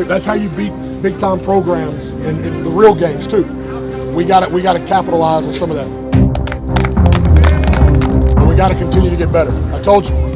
That's how you beat big time programs in the real games too. We got to capitalize on some of that. We got to continue to get better. I told you.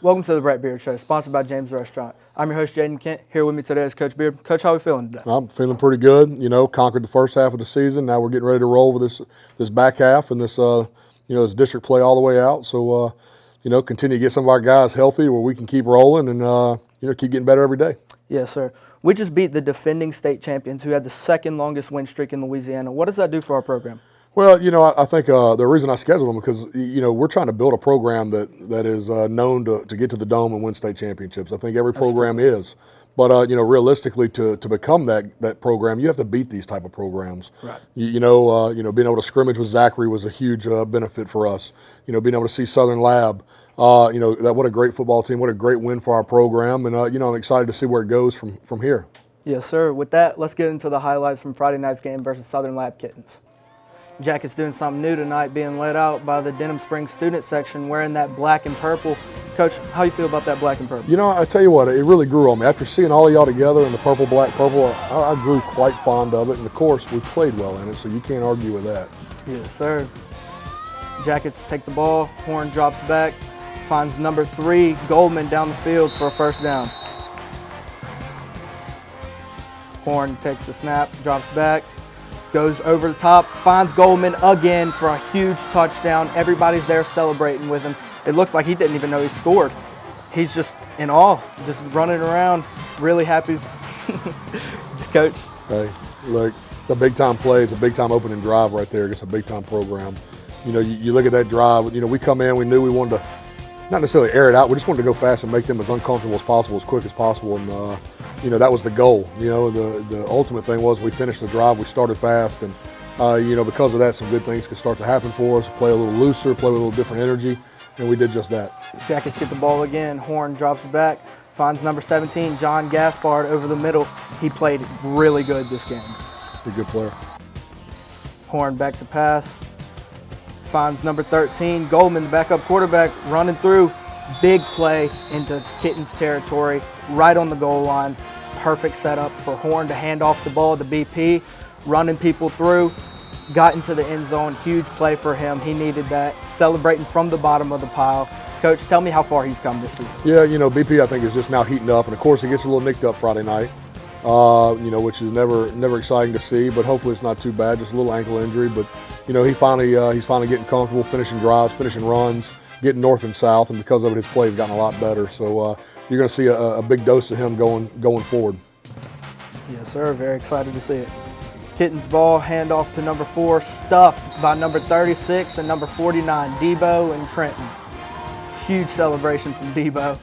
Welcome to the Brett Beard Show, sponsored by James Restaurant. I'm your host, Jaden Kent. Here with me today is Coach Beard. Coach, how are we feeling today? I'm feeling pretty good. You know, conquered the first half of the season. Now we're getting ready to roll with this back half and this this district play all the way out. So continue to get some of our guys healthy where we can keep rolling and keep getting better every day. Yes, sir. We just beat the defending state champions who had the second longest win streak in Louisiana. What does that do for our program? Well, I think the reason I scheduled them because we're trying to build a program that is known to get to the Dome and win state championships. I think every program is, but realistically, to become that program, you have to beat these type of programs. Right. Being able to scrimmage with Zachary was a huge benefit for us. Being able to see Southern Lab. What a great football team. What a great win for our program, and I'm excited to see where it goes from here. Yes, sir. With that, let's get into the highlights from Friday night's game versus Southern Lab Kittens. Jackets doing something new tonight, being led out by the Denham Springs student section wearing that black and purple. Coach, how you feel about that black and purple? I tell you what, it really grew on me. After seeing all of y'all together in the purple, black, purple, I grew quite fond of it. And of course, we played well in it, so you can't argue with that. Yes, sir. Jackets take the ball, Horn drops back, finds number 3, Goldman, down the field for a first down. Horn takes the snap, drops back, goes over the top, finds Goldman again for a huge touchdown. Everybody's there celebrating with him. It looks like he didn't even know he scored. He's just in awe, just running around, really happy. Coach. Hey, look, the big time play, it's a big time opening drive right there against a big time program. You look at that drive, we come in, we knew we wanted to not necessarily air it out, we just wanted to go fast and make them as uncomfortable as possible, as quick as possible. And that was the goal. The ultimate thing was we finished the drive, we started fast, and because of that, some good things could start to happen for us. Play a little looser, play with a little different energy, and we did just that. Jackets get the ball again. Horn drops back, finds number 17, John Gaspard, over the middle. He played really good this game. He's a good player. Horn back to pass, finds number 13, Goldman, the backup quarterback, running through. Big play into Kittens territory, right on the goal line. Perfect setup for Horn to hand off the ball to BP, running people through, got into the end zone. Huge play for him. He needed that, celebrating from the bottom of the pile. Coach, tell me how far he's come this season. Yeah, BP I think is just now heating up, and of course he gets a little nicked up Friday night, which is never exciting to see, but hopefully it's not too bad, just a little ankle injury. But he's finally getting comfortable, finishing drives, finishing runs, getting north and south, and because of it, his play has gotten a lot better. So you're going to see a big dose of him going forward. Yes, sir. Very excited to see it. Kittens ball, handoff to number 4, stuffed by number 36 and number 49, Debo and Trenton. Huge celebration from Debo.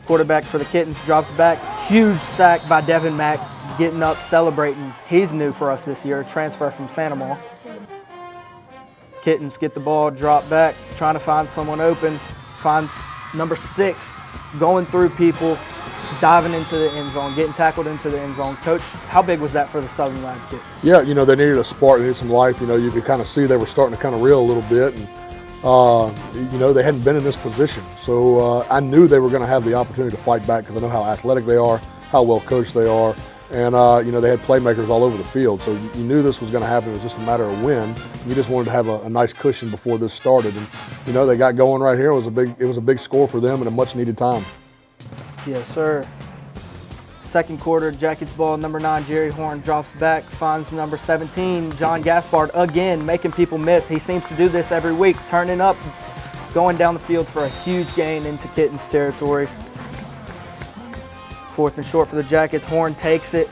Quarterback for the Kittens drops back. Huge sack by Devin Mack, getting up, celebrating. He's new for us this year, transfer from Santamar. Kittens get the ball, drop back, trying to find someone open, finds number 6, going through people, diving into the end zone, getting tackled into the end zone. Coach, how big was that for the Southern Lab Kittens? Yeah, they needed a spark, they needed some life. You could kind of see they were starting to kind of reel a little bit, and they hadn't been in this position. So I knew they were going to have the opportunity to fight back because I know how athletic they are, how well coached they are. And, they had playmakers all over the field. So you knew this was going to happen. It was just a matter of when. You just wanted to have a nice cushion before this started. And, they got going right here. It was a big score for them in a much-needed time. Yes, sir. Second quarter, Jackets ball, number 9, Jerry Horn drops back, finds number 17, John Gaspard, again, making people miss. He seems to do this every week, turning up, going down the field for a huge gain into Kittens territory. 4th and short for the Jackets. Horn takes it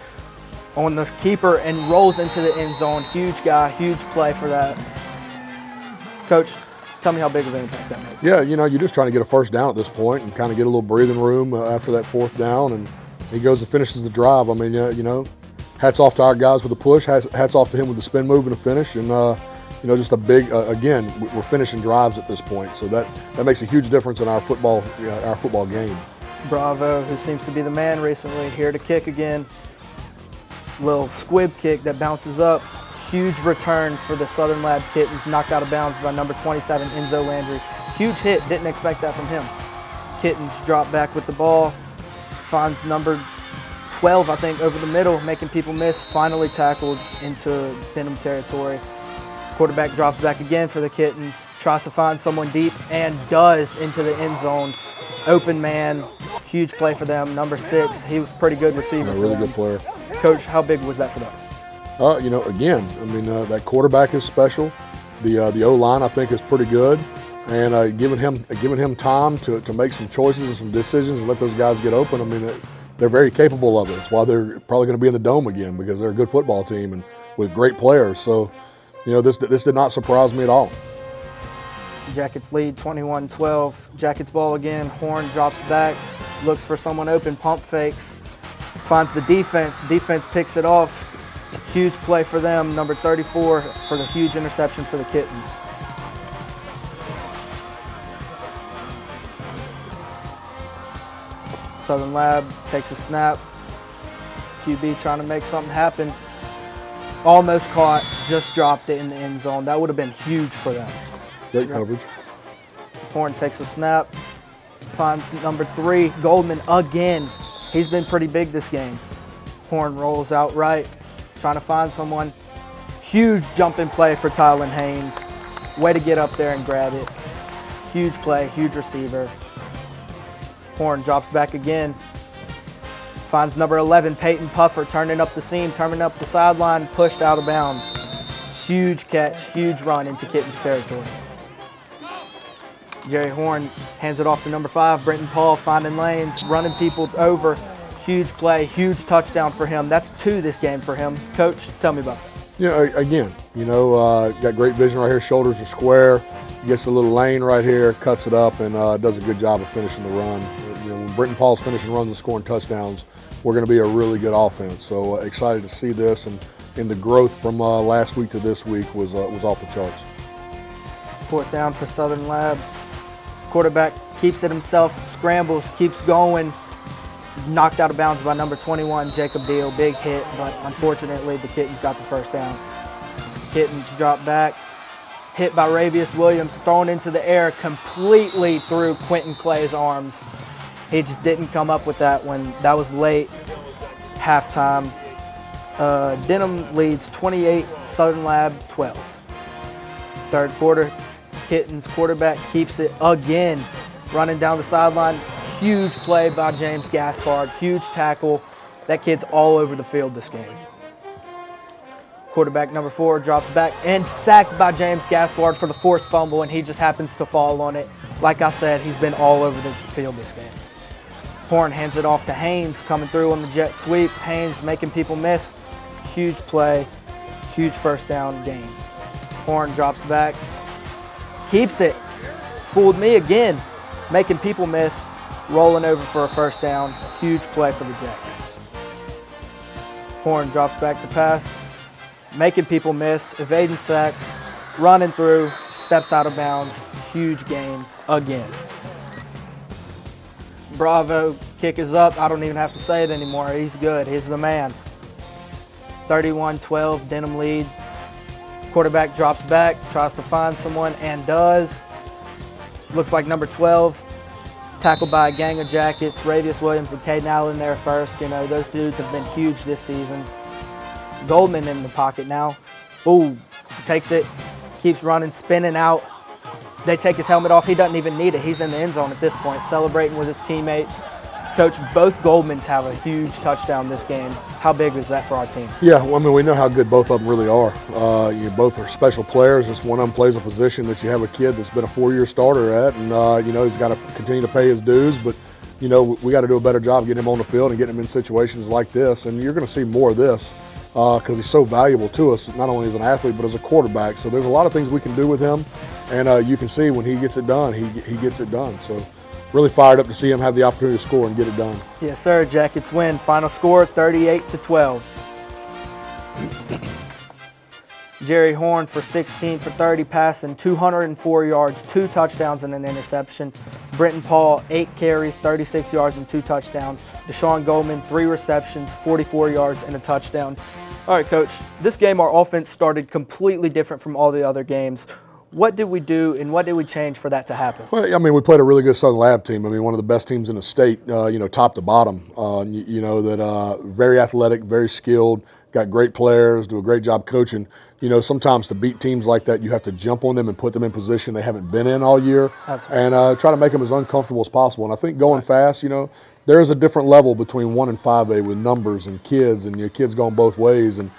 on the keeper and rolls into the end zone. Huge guy, huge play for that. Coach, tell me how big of an impact that made. Yeah, you're just trying to get a first down at this point and kind of get a little breathing room after that 4th down, and he goes and finishes the drive. Hats off to our guys with the push. Hats off to him with the spin move and the finish. And just a big, again, we're finishing drives at this point. So that makes a huge difference in our football game. Bravo, who seems to be the man recently, here to kick again. Little squib kick that bounces up. Huge return for the Southern Lab Kittens, knocked out of bounds by number 27, Enzo Landry. Huge hit, didn't expect that from him. Kittens drop back with the ball, finds number 12, I think, over the middle, making people miss, finally tackled into Denham territory. Quarterback drops back again for the Kittens, tries to find someone deep, and does into the end zone. Open man, huge play for them. Number 6, he was a pretty good receiver. A really good player. Coach, how big was that for them? Again, that quarterback is special. The O-line, I think, is pretty good. And giving him time to make some choices and some decisions and let those guys get open, they're very capable of it. That's why they're probably going to be in the Dome again, because they're a good football team and with great players. So, this did not surprise me at all. Jackets lead 21-12. Jackets ball again. Horn drops back, looks for someone open, pump fakes, finds the defense. Defense picks it off. Huge play for them. Number 34 for the huge interception for the Kittens. Southern Lab takes a snap. QB trying to make something happen. Almost caught, just dropped it in the end zone. That would have been huge for them. Great coverage. Horn takes a snap, finds number 3, Goldman again. He's been pretty big this game. Horn rolls out right, trying to find someone. Huge jumping play for Tylen Haynes. Way to get up there and grab it. Huge play, huge receiver. Horn drops back again. Finds number 11, Peyton Puffer, turning up the seam, turning up the sideline, pushed out of bounds. Huge catch, huge run into Kittens territory. Jerry Horn hands it off to number 5, Brenton Paul, finding lanes, running people over. Huge play, huge touchdown for him. That's 2 this game for him. Coach, tell me about it. Again, got great vision right here. Shoulders are square. Gets a little lane right here, cuts it up, and does a good job of finishing the run. When Brenton Paul's finishing runs and scoring touchdowns, we're going to be a really good offense. So excited to see this, and the growth from last week to this week was off the charts. 4th down for Southern Lab. Quarterback keeps it himself, scrambles, keeps going. Knocked out of bounds by number 21, Jacob Deal. Big hit, but unfortunately the Kittens got the first down. Kittens drop back. Hit by Ravius Williams, thrown into the air completely through Quentin Clay's arms. He just didn't come up with that one. That was late, halftime. Denham leads 28, Southern Lab 12. 3rd quarter, Kittens quarterback keeps it again, running down the sideline. Huge play by James Gaspard, huge tackle. That kid's all over the field this game. Quarterback number 4 drops back and sacked by James Gaspard for the forced fumble, and he just happens to fall on it. Like I said, he's been all over the field this game. Horn hands it off to Haynes, coming through on the jet sweep. Haynes making people miss. Huge play, huge first down gain. Horn drops back, keeps it. Fooled me again, making people miss, rolling over for a first down. Huge play for the Jackets. Horn drops back to pass, making people miss, evading sacks, running through, steps out of bounds. Huge gain again. Bravo, kick is up. I don't even have to say it anymore. He's good. He's the man. 31-12, Denham lead. Quarterback drops back, tries to find someone, and does. Looks like number 12, tackled by a gang of Jackets. Ravius Williams and Caden Allen there first. Those dudes have been huge this season. Goldman in the pocket now. Ooh, takes it, keeps running, spinning out. They take his helmet off. He doesn't even need it. He's in the end zone at this point, celebrating with his teammates. Coach, both Goldmans have a huge touchdown this game. How big is that for our team? Yeah, we know how good both of them really are. Both are special players. Just one of them plays a position that you have a kid that's been a 4-year starter at, and he's got to continue to pay his dues. But we got to do a better job getting him on the field and getting him in situations like this. And you're going to see more of this because he's so valuable to us, not only as an athlete but as a quarterback. So there's a lot of things we can do with him, and you can see when he gets it done, he gets it done. So really fired up to see him have the opportunity to score and get it done. Yes, sir. Jackets win. Final score 38-12. Jerry Horn for 16 for 30 passing, 204 yards, 2 touchdowns and an interception. Brenton Paul, 8 carries, 36 yards and 2 touchdowns. Deshaun Goldman, 3 receptions, 44 yards and a touchdown. All right, Coach, this game our offense started completely different from all the other games. What did we do and what did we change for that to happen? Well, I mean, we played a really good Southern Lab team. I mean, one of the best teams in the state, top to bottom. Very athletic, very skilled, got great players, do a great job coaching. Sometimes to beat teams like that, you have to jump on them and put them in position they haven't been in all year. That's right. And try to make them as uncomfortable as possible. And I think going fast, there is a different level between 1 and 5A with numbers and kids, and your kids going both ways. And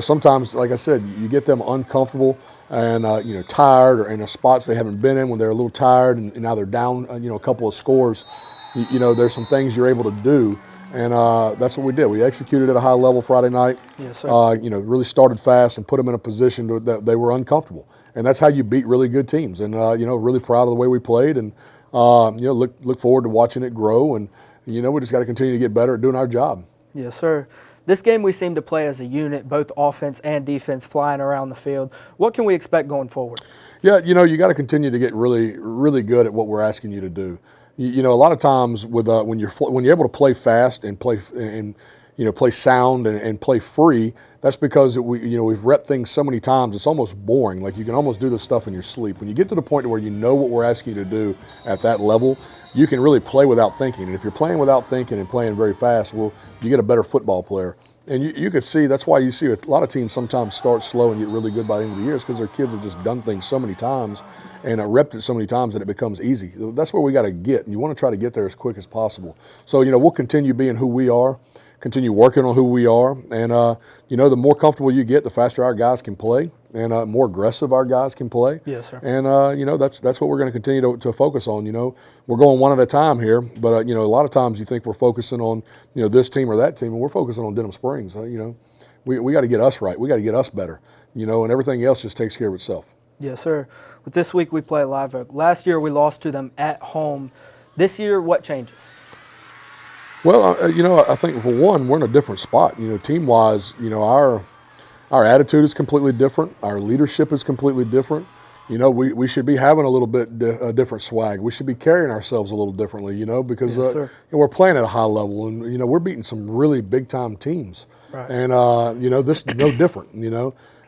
sometimes, like I said, you get them uncomfortable and tired, or in the spots they haven't been in when they're a little tired, and now they're down a couple of scores. There's some things you're able to do, and that's what we did. We executed at a high level Friday night. Yes, sir. Really started fast and put them in a position that they were uncomfortable, and that's how you beat really good teams. And really proud of the way we played, and look forward to watching it grow. And we just got to continue to get better at doing our job. Yes, sir. This game we seem to play as a unit, both offense and defense, flying around the field. What can we expect going forward? Yeah, you got to continue to get really, really good at what we're asking you to do. A lot of times with when you're able to play fast and play sound and play free, that's because we've repped things so many times it's almost boring. Like, you can almost do this stuff in your sleep. When you get to the point where you know what we're asking you to do at that level, you can really play without thinking. And if you're playing without thinking and playing very fast, well, you get a better football player. And you can see, that's why you see a lot of teams sometimes start slow and get really good by the end of the year, because their kids have just done things so many times and repped it so many times that it becomes easy. That's where we got to get, and you want to try to get there as quick as possible. So, we'll continue being who we are, continue working on who we are, and the more comfortable you get, the faster our guys can play, and more aggressive our guys can play. Yes, sir. And that's what we're going to continue to focus on. We're going one at a time here, but a lot of times you think we're focusing on this team or that team, and we're focusing on Denham Springs. We got to get us right. We got to get us better. And everything else just takes care of itself. Yes, sir. But this week we play Live Oak. Last year we lost to them at home. This year, what changes? Well, I think for one, we're in a different spot. Team-wise, our attitude is completely different. Our leadership is completely different. We should be having a little bit different swag. We should be carrying ourselves a little differently, because Yes, we're playing at a high level, and we're beating some really big-time teams. Right. And this is no different.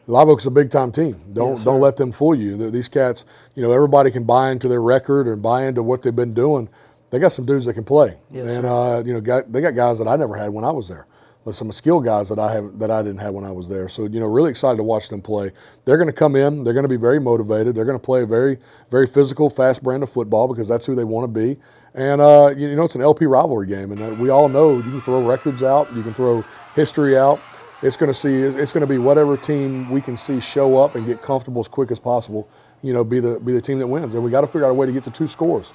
Live Oak's a big-time team. Don't let them fool you. These cats, everybody can buy into their record or buy into what they've been doing. They got some dudes that can play, yes, and they got guys that I never had when I was there. Some skilled guys that I didn't have when I was there. So really excited to watch them play. They're going to come in. They're going to be very motivated. They're going to play a very, very physical, fast brand of football because that's who they want to be. And it's an LP rivalry game, and we all know you can throw records out, you can throw history out. It's going to be whatever team we can see show up and get comfortable as quick as possible. Be the team that wins, and we got to figure out a way to get to 2 scores.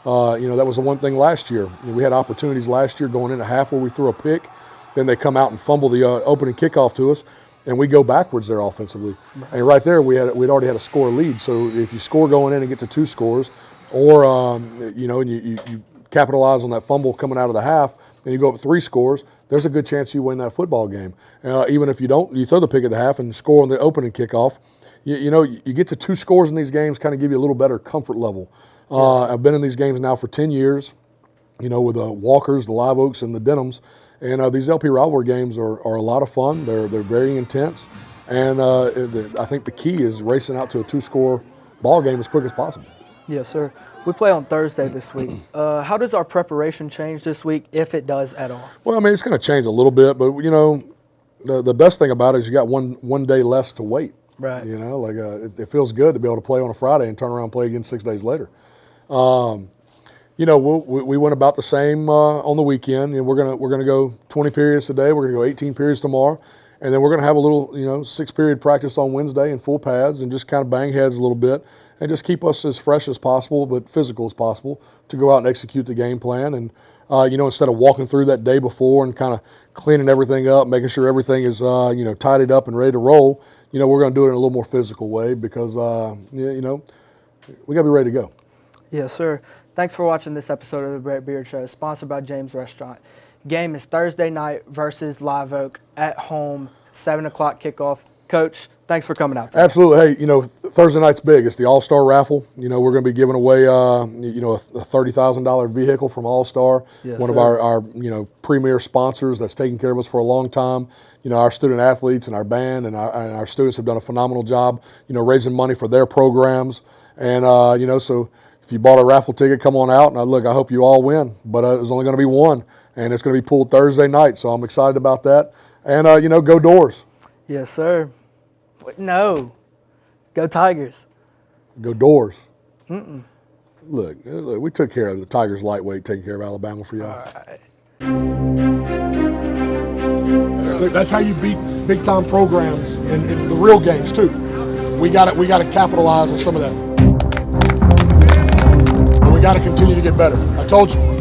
That was the one thing last year. We had opportunities last year going into half where we threw a pick. Then they come out and fumble the opening kickoff to us, and we go backwards there offensively. Right. And right there, we'd already had a score lead. So if you score going in and get to 2 scores, or and you capitalize on that fumble coming out of the half, and you go up 3 scores, there's a good chance you win that football game. Even if you don't, you throw the pick at the half and score on the opening kickoff. You get to 2 scores in these games, kind of give you a little better comfort level. Yes. I've been in these games now for 10 years, with the Walkers, the Live Oaks, and the Denhams. And these LP rivalry games are a lot of fun. They're very intense. And I think the key is racing out to a 2-score ball game as quick as possible. Yes, sir. We play on Thursday this week. How does our preparation change this week, if it does at all? Well, I mean, it's going to change a little bit. But, the best thing about it is you got one day less to wait. Right. It feels good to be able to play on a Friday and turn around and play again 6 days later. We went about the same on the weekend. We're gonna go 20 periods today. We're gonna go 18 periods tomorrow, and then we're gonna have a little 6-period practice on Wednesday in full pads and just kind of bang heads a little bit and just keep us as fresh as possible but physical as possible to go out and execute the game plan. And instead of walking through that day before and kind of cleaning everything up, making sure everything is tidied up and ready to roll, we're gonna do it in a little more physical way because we gotta be ready to go. Yes, sir. Thanks for watching this episode of the Brett Beard Show, sponsored by James Restaurant. Game is Thursday night versus Live Oak at home, 7 o'clock kickoff. Coach, Thanks for coming out today. Absolutely. Hey, Thursday night's big. It's the All-Star raffle. We're going to be giving away, a $30,000 vehicle from All-Star, Yes, one of sir. our premier sponsors that's taken care of us for a long time. Our student athletes and our band and our students have done a phenomenal job, raising money for their programs. And, so if you bought a raffle ticket, come on out. And I hope you all win. But there's only going to be one, and it's going to be pulled Thursday night. So I'm excited about that. And, go Doors. Yes, sir. No. Go Tigers. Go Doors. Look, we took care of the Tigers lightweight, taking care of Alabama for y'all. Look, that's how you beat big-time programs in the real games too. We got to capitalize on some of that. We got to continue to get better. I told you.